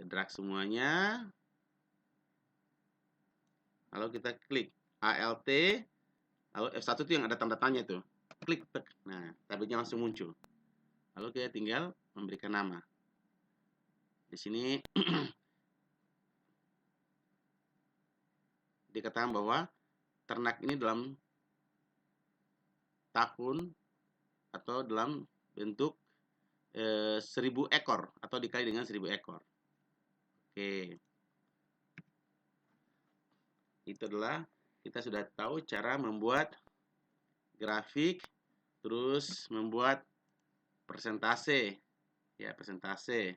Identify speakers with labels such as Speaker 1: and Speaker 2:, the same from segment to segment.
Speaker 1: Kita drag semuanya. Lalu kita klik Alt, lalu F1 itu yang ada tanda tanya tuh. Klik, tek. Nah, tabelnya langsung muncul. Lalu kita tinggal memberikan nama. Di sini dikatakan bahwa ternak ini dalam tahun atau dalam bentuk 1000 ekor atau dikali dengan 1000 ekor. Oke. Itu adalah kita sudah tahu cara membuat grafik, terus membuat persentase. Ya, persentase.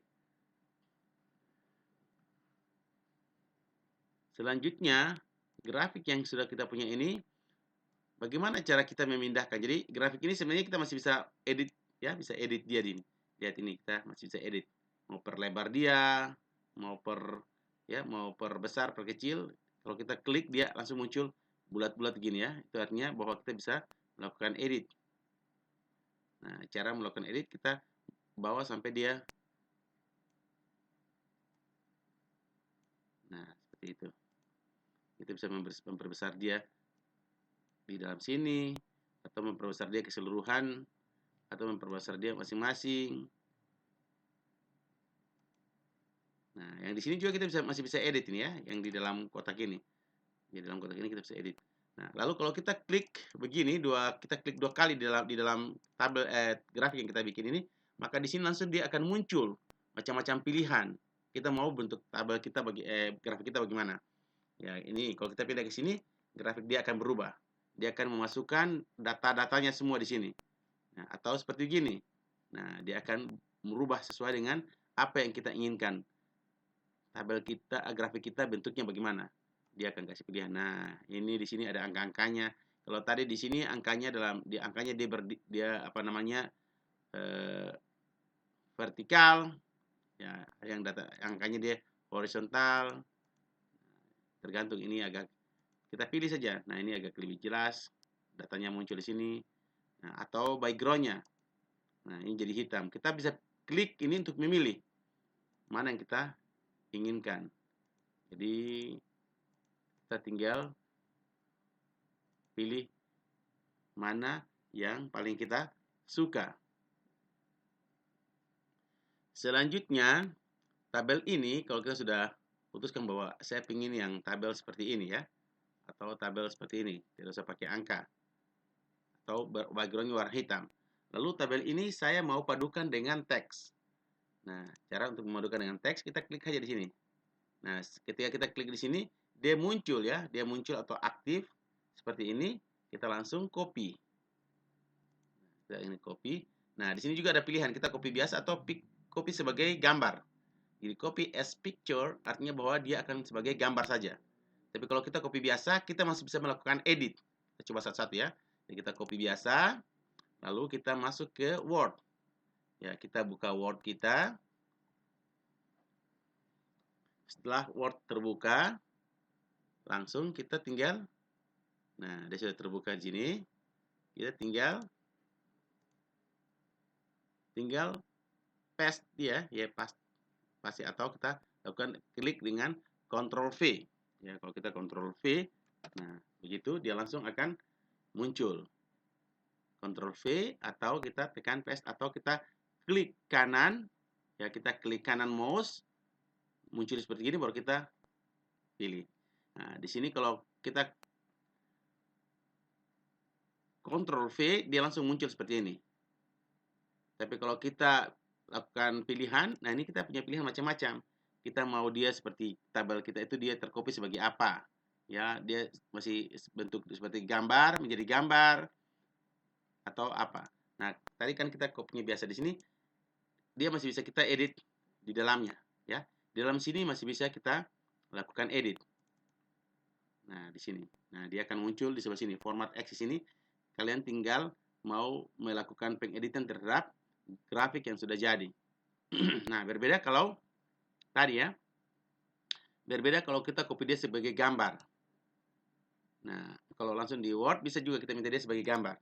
Speaker 1: Selanjutnya, grafik yang sudah kita punya ini, bagaimana cara kita memindahkan? Jadi, grafik ini sebenarnya kita masih bisa edit, ya, bisa edit dia di. Lihat ini, kita masih bisa edit. Mau perlebar dia, mau perbesar, perkecil. Kalau kita klik dia langsung muncul bulat-bulat gini ya. Itu artinya bahwa kita bisa melakukan edit. Nah, cara melakukan edit kita bawa sampai dia. Nah, seperti itu. Kita bisa memperbesar dia di dalam sini, atau memperbesar dia keseluruhan, atau memperbesar dia masing-masing. Nah, yang di sini juga kita masih bisa edit ini ya, yang di dalam kotak ini. Di dalam kotak ini kita bisa edit. Nah, lalu kalau kita klik begini, kita klik 2 kali di dalam tabel grafik yang kita bikin ini, maka di sini langsung dia akan muncul macam-macam pilihan. Kita mau bentuk tabel kita grafik kita bagaimana. Ya, ini kalau kita pindah ke sini, grafik dia akan berubah. Dia akan memasukkan data-datanya semua di sini. Nah, atau seperti gini. Nah, dia akan merubah sesuai dengan apa yang kita inginkan. Tabel kita, grafik kita bentuknya bagaimana. Dia akan kasih pilihan. Nah, ini di sini ada angka-angkanya. Kalau tadi di sini angkanya dia apa namanya? Vertikal. Ya, yang angkanya dia horizontal. Tergantung ini agak kita pilih saja. Nah, ini agak lebih jelas. Datanya muncul di sini. Nah, atau background-nya. Nah, ini jadi hitam. Kita bisa klik ini untuk memilih mana yang kita inginkan. Jadi, kita tinggal pilih mana yang paling kita suka. Selanjutnya, tabel ini kalau kita sudah putuskan bahwa saya ingin yang tabel seperti ini ya, atau tabel seperti ini, tidak usah pakai angka, atau background warna hitam. Lalu tabel ini saya mau padukan dengan teks. Nah, cara untuk memadukan dengan teks, kita klik saja di sini. Nah, ketika kita klik di sini, dia muncul ya, dia muncul atau aktif seperti ini. Kita langsung copy. Kita ini copy. Nah, di sini juga ada pilihan kita copy biasa atau copy sebagai gambar. Jadi copy as picture artinya bahwa dia akan sebagai gambar saja. Tapi kalau kita copy biasa, kita masih bisa melakukan edit. Kita coba satu-satu ya. Jadi kita copy biasa, lalu kita masuk ke Word. Ya, kita buka Word kita. Setelah Word terbuka, langsung kita tinggal, nah, dia sudah terbuka di sini. Kita tinggal paste dia, ya pasti atau kita lakukan klik dengan Ctrl V. Ya, kalau kita Ctrl V, nah, begitu dia langsung akan muncul. Ctrl V atau kita tekan paste atau kita klik kanan, ya kita klik kanan mouse, muncul seperti ini baru kita pilih. Nah, di sini kalau kita Ctrl V, dia langsung muncul seperti ini. Tapi kalau kita lakukan pilihan, nah ini kita punya pilihan macam-macam. Kita mau dia seperti tabel kita itu dia tercopy sebagai apa? Ya, dia masih bentuk seperti gambar menjadi gambar atau apa. Nah, tadi kan kita copy-nya biasa di sini, dia masih bisa kita edit di dalamnya, ya. Di dalam sini masih bisa kita lakukan edit. Nah, di sini. Nah, dia akan muncul di sebelah sini. Format X di sini. Kalian tinggal mau melakukan pengeditan terhadap grafik yang sudah jadi. Nah, berbeda kalau tadi ya. Berbeda kalau kita copy dia sebagai gambar. Nah, kalau langsung di Word bisa juga kita minta dia sebagai gambar.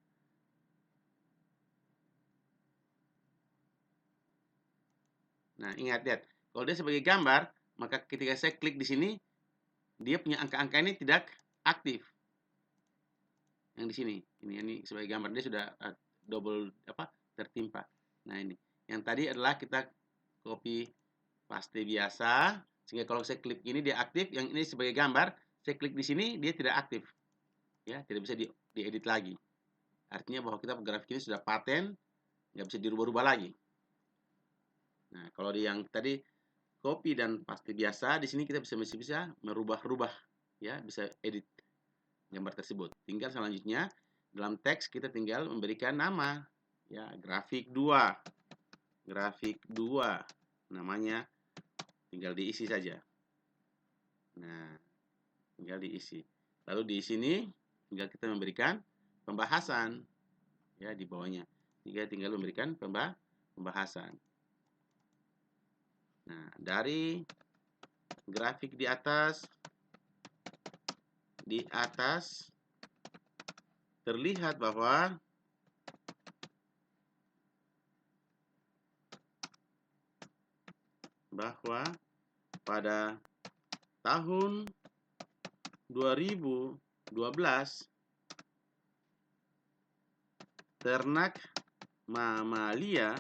Speaker 1: Nah, ingat lihat. Kalau dia sebagai gambar, maka ketika saya klik di sini, dia punya angka-angka ini tidak aktif. Yang di sini, ini sebagai gambar dia sudah double tertimpa. Nah ini, yang tadi adalah kita copy paste biasa, sehingga kalau saya klik ini dia aktif. Yang ini sebagai gambar, saya klik di sini dia tidak aktif, ya, tidak bisa diedit lagi. Artinya bahwa kita grafik ini sudah paten, nggak bisa dirubah-rubah lagi. Nah, kalau di yang tadi copy dan paste biasa, di sini kita masih bisa merubah-rubah, ya, bisa edit gambar tersebut. Tinggal selanjutnya dalam teks kita tinggal memberikan nama, ya, grafik 2. Grafik 2 namanya, tinggal diisi saja. Nah, tinggal diisi. Lalu di sini tinggal kita memberikan pembahasan, ya, di bawahnya. Tinggal memberikan pembahasan. Nah, dari grafik di atas terlihat bahwa pada tahun 2012 ternak mamalia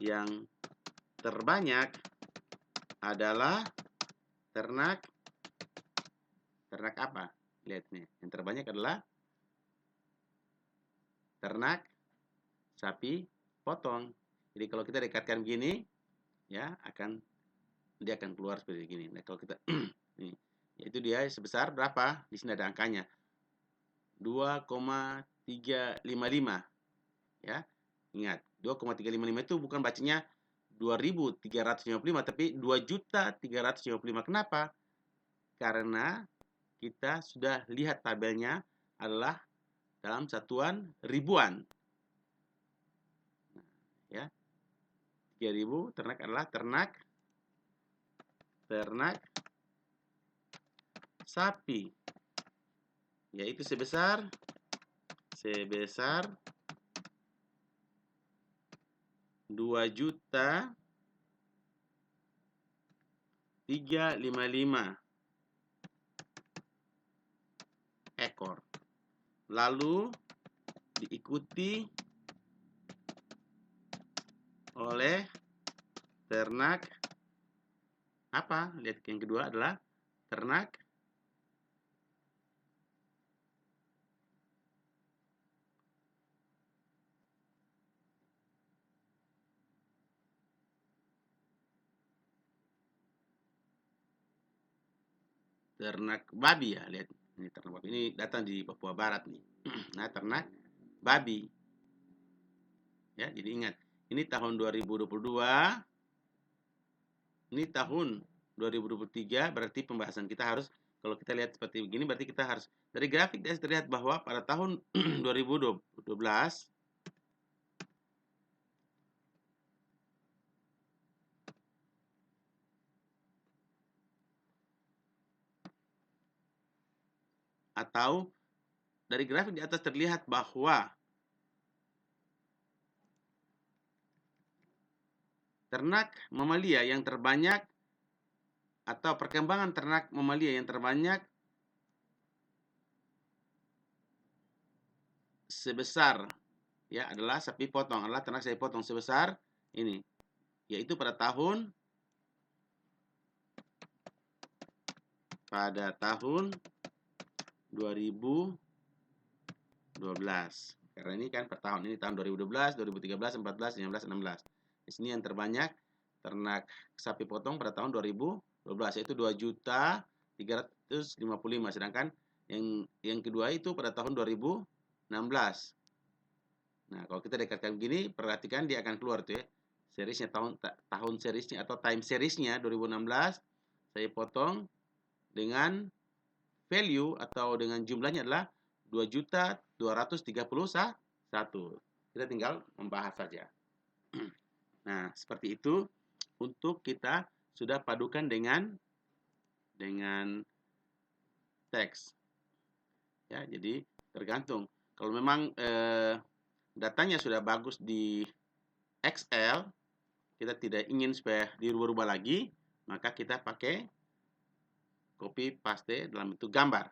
Speaker 1: yang terbanyak adalah ternak apa? Lihat nih, yang terbanyak adalah ternak sapi potong. Jadi kalau kita dekatkan begini, ya, dia akan keluar seperti ini. Nah, kalau kita ini, yaitu dia sebesar berapa? Di sini ada angkanya. 2,355. Ya. Ingat, 2,355 itu bukan bacanya 2.355, tapi 2.355. Kenapa? Karena kita sudah lihat tabelnya adalah dalam satuan ribuan. Ya. 3.000 ternak adalah ternak sapi, yaitu sebesar 2.355 ekor. Lalu diikuti oleh ternak apa? Lihat yang kedua adalah ternak babi, ya. Lihat, ini ternak babi. Ini datang di Papua Barat nih. Nah, ternak babi. Ya, jadi ingat, ini tahun 2022, ini tahun 2023, berarti pembahasan kita harus, kalau kita lihat seperti begini, berarti kita harus, dari grafik terlihat bahwa pada tahun 2012, atau dari grafik di atas terlihat bahwa ternak mamalia yang terbanyak atau perkembangan ternak mamalia yang terbanyak sebesar, ya, adalah sapi potong, adalah ternak sapi potong sebesar ini, yaitu pada tahun 2012. Karena ini kan per tahun, ini tahun 2012, 2013, 14, 15, 16. Di sini yang terbanyak ternak sapi potong pada tahun 2012, yaitu 2.355, sedangkan yang kedua itu pada tahun 2016. Nah, kalau kita dekatkan begini, perhatikan dia akan keluar tuh, ya, seriesnya, tahun seriesnya atau time seriesnya 2016, saya potong dengan value atau dengan jumlahnya adalah 2.231. Kita tinggal membahas saja. Nah, seperti itu untuk kita sudah padukan dengan teks. Ya, jadi tergantung. Kalau memang datanya sudah bagus di Excel, kita tidak ingin supaya dirubah-rubah lagi, maka kita pakai copy paste dalam bentuk gambar.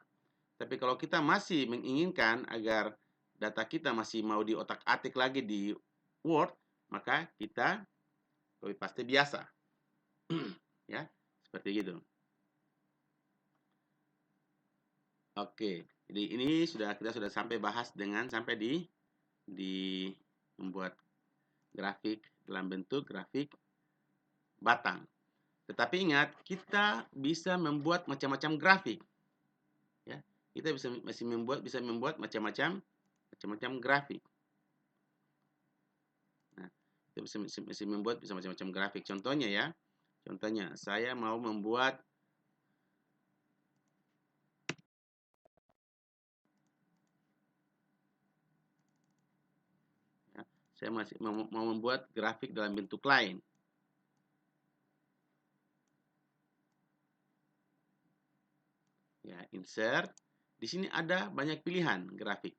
Speaker 1: Tapi kalau kita masih menginginkan agar data kita masih mau diotak-atik lagi di Word, maka kita copy paste biasa. Ya, seperti gitu. Oke, jadi ini kita sudah sampai bahas sampai di membuat grafik dalam bentuk grafik batang. Tetapi ingat, kita bisa membuat macam-macam grafik. Ya, kita bisa membuat macam-macam grafik. Nah, kita bisa membuat macam-macam grafik. Contohnya ya, saya mau membuat saya masih mau membuat grafik dalam bentuk lain. Ya, insert. Di sini ada banyak pilihan grafik.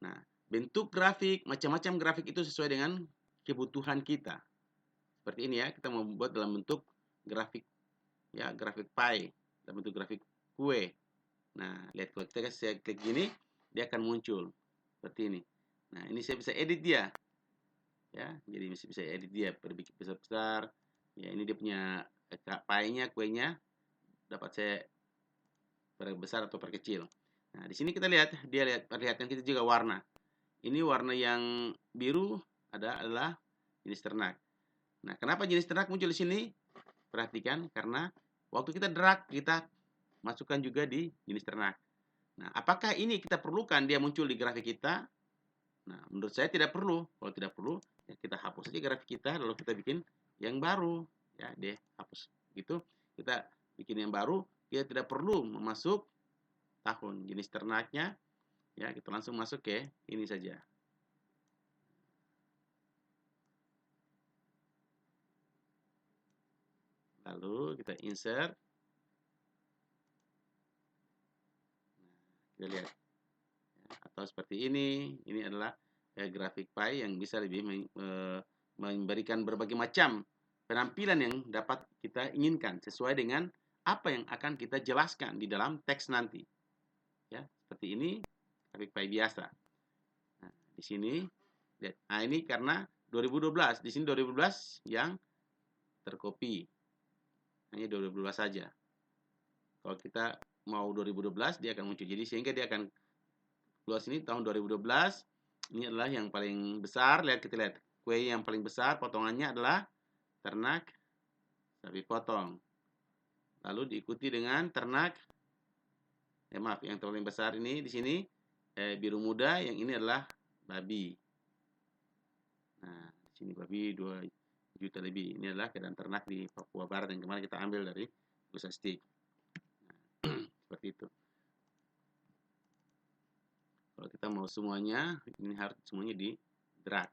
Speaker 1: Nah, bentuk grafik, macam-macam grafik itu sesuai dengan kebutuhan kita. Seperti ini ya, kita mau membuat dalam bentuk grafik, ya, grafik pie, dalam bentuk grafik kue. Nah, lihat kalau saya klik gini, dia akan muncul seperti ini. Nah, ini saya bisa edit dia, ya, jadi bisa edit dia, berbikin besar-besar. Ya, ini dia punya pie-nya, kuenya, dapat saya perbesar atau perkecil. Nah, di sini kita lihat, perlihatkan kita juga warna. Ini warna yang biru adalah jenis ternak. Nah, kenapa jenis ternak muncul di sini? Perhatikan, karena waktu kita drag, kita masukkan juga di jenis ternak. Nah, apakah ini kita perlukan dia muncul di grafik kita? Nah, menurut saya tidak perlu. Kalau tidak perlu, ya kita hapus saja grafik kita, lalu kita bikin yang baru. Ya, deh, hapus. Gitu, kita bikin yang baru, kita tidak perlu memasuk tahun jenis ternaknya. Ya, kita langsung masuk ke ini saja. Lalu kita insert. Kita lihat. Atau seperti ini adalah grafik pie yang bisa lebih memberikan berbagai macam penampilan yang dapat kita inginkan sesuai dengan apa yang akan kita jelaskan di dalam teks nanti. Ya, seperti ini grafik pie biasa. Nah, di sini lihat. Nah, ini karena 2012, di sini 2012 yang tercopy. Hanya 2012 saja. Kalau kita mau 2012 dia akan muncul. Jadi sehingga dia akan keluar sini tahun 2012. Ini adalah yang paling besar. Kita lihat. Kue yang paling besar potongannya adalah ternak sapi potong. Lalu diikuti dengan ternak maaf, yang paling besar ini di sini biru muda, yang ini adalah babi. Nah, di sini babi 2 juta lebih. Ini adalah keadaan ternak di Papua Barat yang kemarin kita ambil dari Pusastik. Nah, seperti itu. Kalau kita mau semuanya, ini harus semuanya di drag.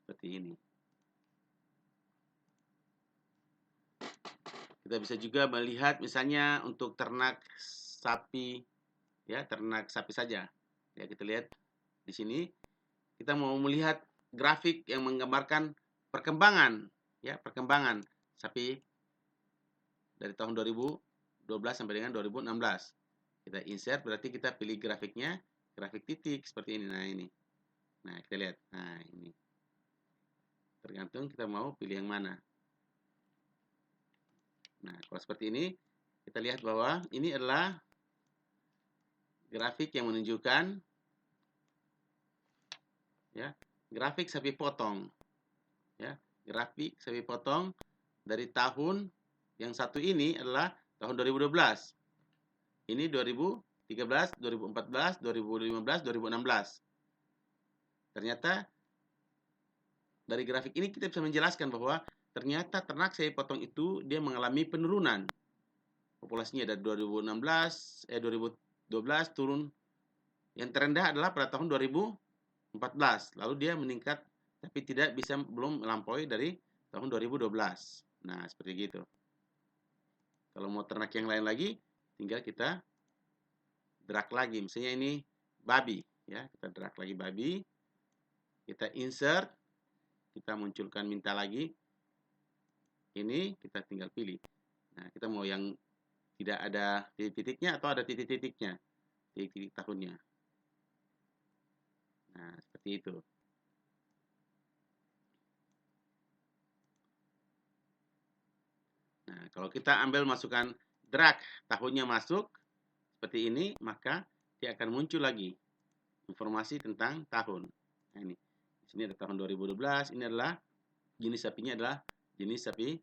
Speaker 1: Seperti ini. Kita bisa juga melihat misalnya untuk ternak sapi, ya, ternak sapi saja. Ya, kita lihat di sini kita mau melihat grafik yang menggambarkan perkembangan, ya, perkembangan sapi dari tahun 2012 sampai dengan 2016. Kita insert, berarti kita pilih grafiknya, grafik titik seperti ini. Nah, ini. Nah, kita lihat. Nah, ini. Tergantung kita mau pilih yang mana. Nah, kalau seperti ini, kita lihat bahwa ini adalah grafik yang menunjukkan, ya, grafik sapi potong. Ya, grafik sapi potong dari tahun yang satu ini adalah tahun 2012. Ini 2013, 2014, 2015, 2016. Ternyata dari grafik ini kita bisa menjelaskan bahwa ternyata ternak sapi potong itu dia mengalami penurunan. Populasinya dari 2012 turun. Yang terendah adalah pada tahun 2014. Lalu dia meningkat tapi belum melampaui dari tahun 2012. Nah, seperti gitu. Kalau mau ternak yang lain lagi, tinggal kita drag lagi. Misalnya ini babi, ya. Kita drag lagi babi, kita insert, kita munculkan minta lagi. Ini kita tinggal pilih. Nah, kita mau yang tidak ada titik-titiknya atau ada titik-titiknya, titik-titik tahunnya. Nah, seperti itu. Nah, kalau kita ambil masukkan drag tahunnya masuk seperti ini, maka dia akan muncul lagi informasi tentang tahun. Nah, ini. Di sini ada tahun 2012, ini adalah jenis sapinya adalah jenis sapi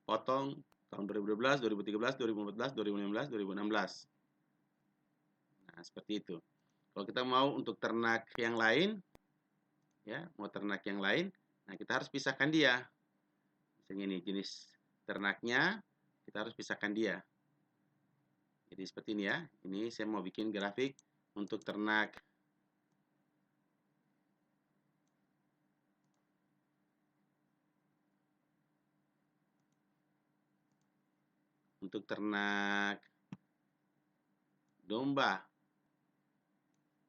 Speaker 1: potong tahun 2012, 2013, 2014, 2015, 2016. Nah, seperti itu. Kalau kita mau untuk ternak yang lain, ya, mau ternak yang lain, nah kita harus pisahkan dia. Misalnya ini jenis ternaknya, kita harus pisahkan dia. Jadi seperti ini ya. Ini saya mau bikin grafik untuk ternak. Untuk ternak domba.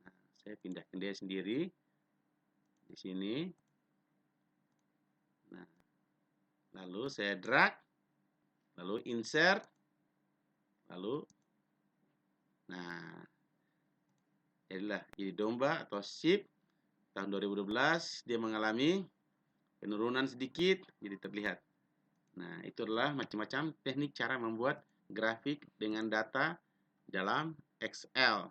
Speaker 1: Nah, saya pindahkan dia sendiri di sini. Nah, lalu saya drag, lalu insert, lalu, nah, jadilah jadi domba atau sheep tahun 2012 dia mengalami penurunan sedikit, jadi terlihat. Nah, itu adalah macam-macam teknik cara membuat grafik dengan data dalam Excel.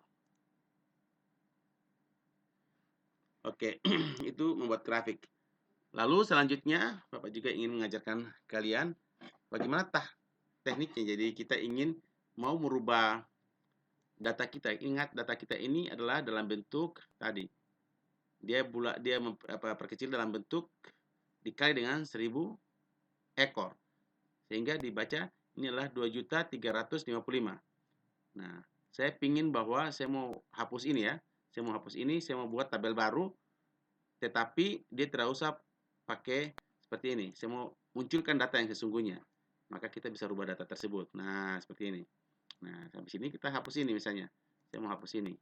Speaker 1: Oke, itu membuat grafik. Lalu selanjutnya, Bapak juga ingin mengajarkan kalian bagaimana tekniknya. Jadi kita ingin mau merubah data kita. Ingat, data kita ini adalah dalam bentuk tadi. Dia perkecil dalam bentuk dikali dengan 1000 ekor. Sehingga dibaca ini adalah 2.355. Nah, saya ingin bahwa saya mau hapus ini ya. Saya mau hapus ini, saya mau buat tabel baru. Tetapi dia tidak usah pakai seperti ini. Saya mau munculkan data yang sesungguhnya. Maka kita bisa rubah data tersebut. Nah, seperti ini. Nah, sampai sini kita hapus ini misalnya. Saya mau hapus ini.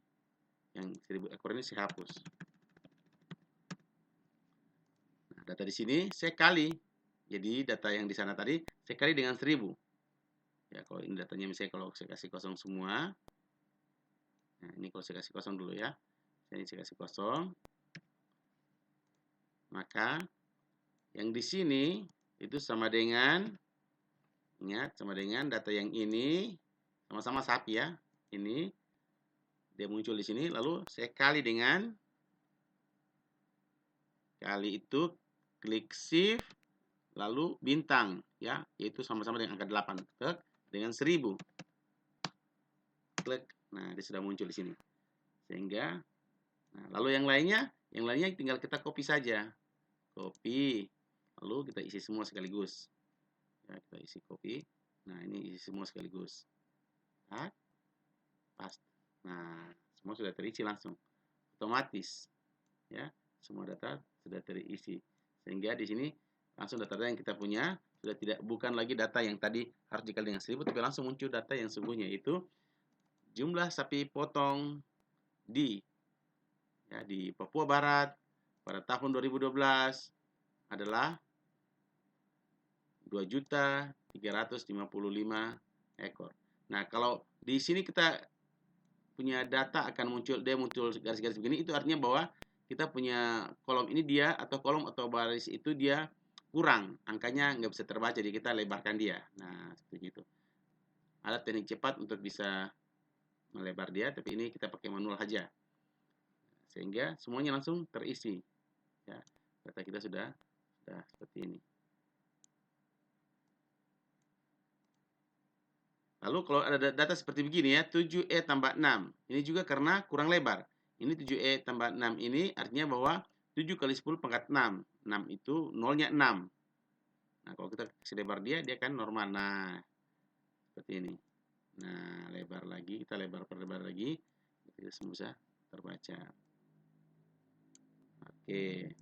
Speaker 1: Yang 1000 ekor ini saya hapus. Nah, data di sini saya kali. Jadi data yang di sana tadi saya kali dengan 1000. Ya, kalau ini datanya misalnya kalau saya kasih kosong semua. Nah, ini kalau saya kasih kosong dulu ya. Ini saya kasih kosong. Maka yang di sini itu sama dengan, ingat, sama dengan data yang ini sama-sama sapi ya. Ini dia muncul di sini, lalu saya kali dengan kali itu klik shift lalu bintang ya, yaitu sama-sama dengan angka 8 dengan 1000. Klik. Nah, dia sudah muncul di sini. Sehingga lalu yang lainnya tinggal kita copy saja. Copy. Lalu kita isi semua sekaligus. Ya, kita isi copy. Nah, ini isi semua sekaligus. Pas. Nah, semua sudah terisi langsung. Otomatis. Ya, semua data sudah terisi. Sehingga di sini langsung data-data yang kita punya sudah bukan lagi data yang tadi harus dikali dengan 1000, tapi langsung muncul data yang sungguhnya, yaitu jumlah sapi potong di Papua Barat pada tahun 2012 adalah 2.355 ekor. Nah, kalau di sini kita punya data akan muncul garis-garis begini, itu artinya bahwa kita punya kolom ini dia atau kolom atau baris itu dia kurang, angkanya nggak bisa terbaca, jadi kita lebarkan dia. Nah, seperti itu. Ada teknik cepat untuk bisa melebar dia, tapi ini kita pakai manual saja. Sehingga semuanya langsung terisi. Ya, data kita sudah seperti ini. Lalu kalau ada data seperti begini ya, 7E tambah 6. Ini juga karena kurang lebar. Ini 7E tambah 6 ini artinya bahwa 7 kali 10 pangkat 6. 6 itu nolnya 6. Nah, kalau kita kasih lebar dia kan normal. Nah, seperti ini. Nah, lebar lagi. Kita perlebar lagi. Kita semua bisa terbaca. Oke.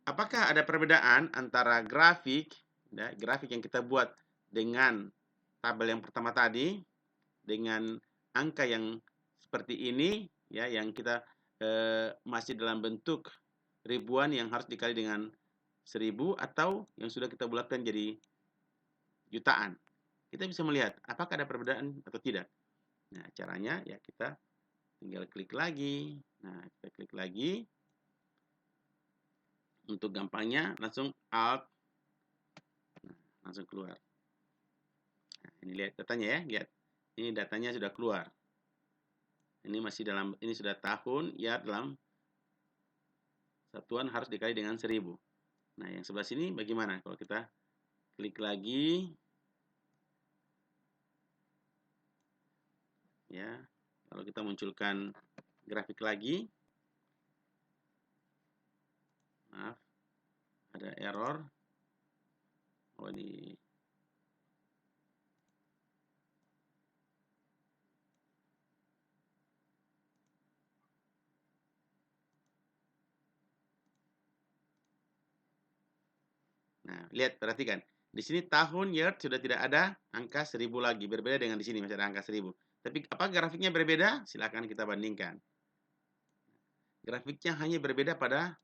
Speaker 1: Apakah ada perbedaan antara grafik yang kita buat dengan tabel yang pertama tadi dengan angka yang seperti ini ya, yang kita masih dalam bentuk ribuan yang harus dikali dengan 1000, atau yang sudah kita bulatkan jadi jutaan. Kita bisa melihat apakah ada perbedaan atau tidak. Nah, caranya ya kita tinggal klik lagi. Nah, kita klik lagi. Untuk gampangnya langsung Alt, nah, langsung keluar. Nah, ini lihat datanya ya, lihat. Ini datanya sudah keluar. Ini masih dalam, ini sudah tahun ya, dalam satuan harus dikali dengan 1000. Nah, yang sebelah sini bagaimana? Kalau kita klik lagi, ya, kalau kita munculkan grafik lagi, maaf, ada error. Oh, ini nah, lihat, perhatikan. Di sini tahun year sudah tidak ada angka 1000 lagi. Berbeda dengan di sini masih ada angka 1000. Tapi apa grafiknya berbeda? Silakan kita bandingkan. Grafiknya hanya berbeda pada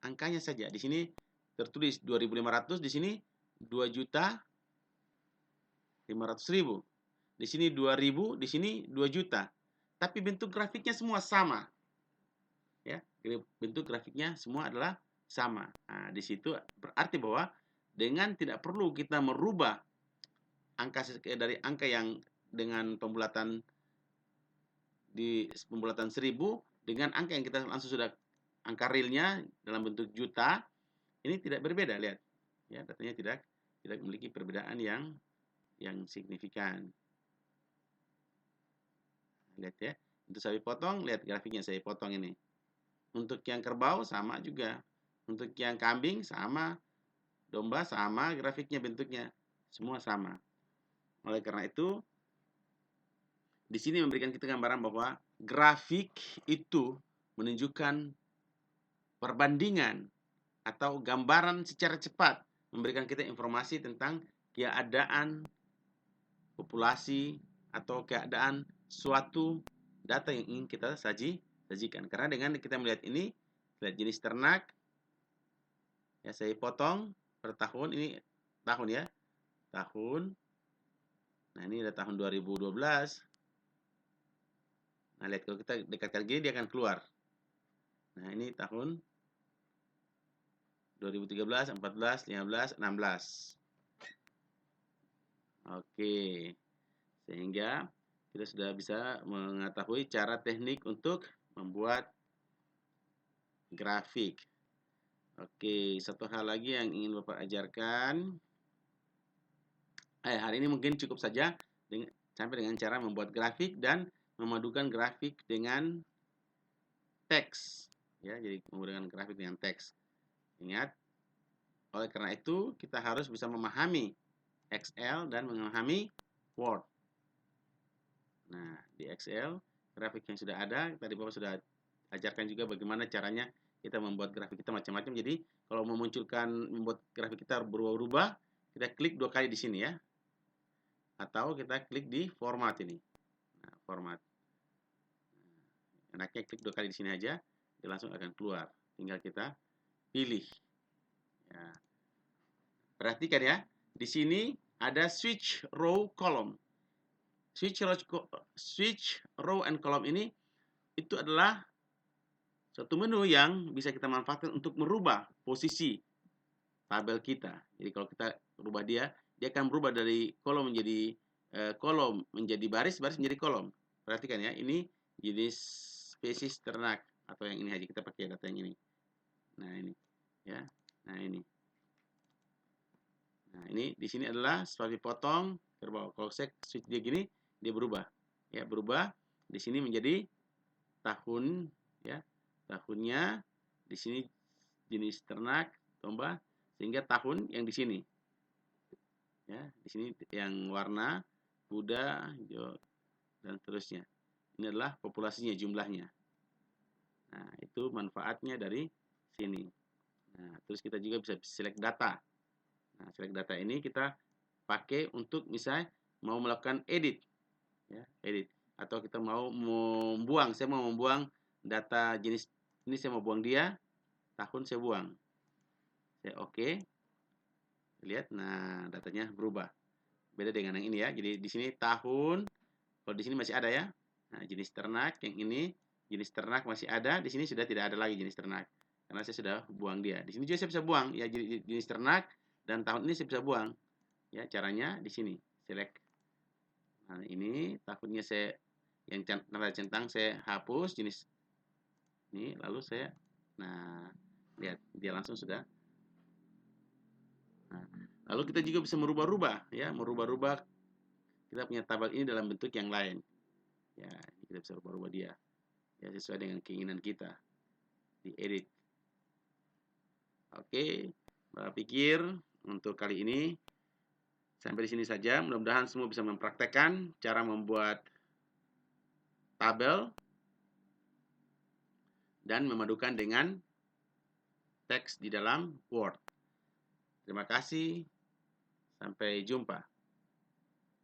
Speaker 1: angkanya saja. Di sini tertulis 2.500, di sini 2.500.000. Di sini 2.000, di sini 2 juta. Tapi bentuk grafiknya semua sama. Ya, bentuk grafiknya semua adalah sama. Nah, di situ berarti bahwa dengan tidak perlu kita merubah angka dari angka yang dengan pembulatan di pembulatan 1000 dengan angka yang kita langsung sudah angka realnya dalam bentuk juta, ini tidak berbeda. Lihat ya, datanya tidak memiliki perbedaan yang signifikan. Lihat ya, untuk sapi potong, lihat grafiknya saya potong ini. Untuk yang kerbau sama juga, untuk yang kambing sama, domba sama, grafiknya bentuknya semua sama. Oleh karena itu, di sini memberikan kita gambaran bahwa grafik itu menunjukkan perbandingan atau gambaran secara cepat, memberikan kita informasi tentang keadaan populasi atau keadaan suatu data yang ingin kita sajikan. Karena dengan kita melihat ini, lihat jenis ternak, ya saya potong per tahun, ini tahun ya, tahun. Nah, ini ada tahun 2012. Nah, lihat kalau kita dekatkan gini dia akan keluar. Nah, ini tahun 2013, 14, 15, 16. Oke. Sehingga kita sudah bisa mengetahui cara teknik untuk membuat grafik. Oke, satu hal lagi yang ingin Bapak ajarkan. Hari ini mungkin cukup saja sampai dengan cara membuat grafik dan memadukan grafik dengan teks. Ya, jadi menggunakan grafik dengan teks. Ingat, oleh karena itu kita harus bisa memahami Excel dan memahami Word. Nah, di Excel grafik yang sudah ada, tadi Bapak sudah ajarkan juga bagaimana caranya kita membuat grafik kita macam-macam. Jadi, kalau membuat grafik kita berubah-ubah, kita klik 2 kali di sini ya. Atau kita klik di format ini. Nah, format. Enaknya klik 2 kali di sini aja, dia langsung akan keluar. Tinggal kita pilih. Ya. Perhatikan ya, di sini ada switch row column. Switch row and column ini itu adalah suatu menu yang bisa kita manfaatkan untuk merubah posisi tabel kita. Jadi kalau kita rubah dia akan berubah dari kolom menjadi kolom menjadi baris, baris menjadi kolom. Perhatikan ya, ini jenis spesies ternak atau yang ini aja, kita pakai data yang ini. Nah, ini ya. Nah, ini. Nah, ini di sini adalah sapi potong kerbau. Kalau saya switch dia gini, dia berubah. Ya, berubah. Di sini menjadi tahun ya. Tahunnya di sini jenis ternak, domba, sehingga tahun yang di sini. Ya, di sini yang warna kuda, hijau dan seterusnya. Ini adalah populasinya, jumlahnya. Nah, itu manfaatnya dari sini. Nah, terus kita juga bisa select data. Nah, select data ini kita pakai untuk misalnya mau melakukan edit. Ya, edit. atau kita mau membuang. Saya mau membuang data jenis ini, saya mau buang dia, tahun saya buang. Saya oke. Lihat, nah datanya berubah. Beda dengan yang ini ya. Jadi di sini tahun, kalau di sini masih ada ya. Nah, jenis ternak yang ini, jenis ternak masih ada, di sini sudah tidak ada lagi jenis ternak. Karena saya sudah buang dia. Di sini juga saya bisa buang ya jenis ternak, dan tahun ini saya bisa buang. Ya, caranya di sini. Select. Nah, ini tahunnya saya yang tanda centang saya hapus jenis ini, lalu saya, nah lihat dia langsung sudah. Nah, lalu kita juga bisa merubah-rubah ya, merubah-rubah kita punya tabel ini dalam bentuk yang lain. Ya, kita bisa rubah-rubah dia ya sesuai dengan keinginan kita, diedit. Oke, Bapak pikir untuk kali ini sampai di sini saja. Mudah-mudahan semua bisa mempraktekkan cara membuat tabel dan memadukan dengan teks di dalam Word. Terima kasih, sampai jumpa.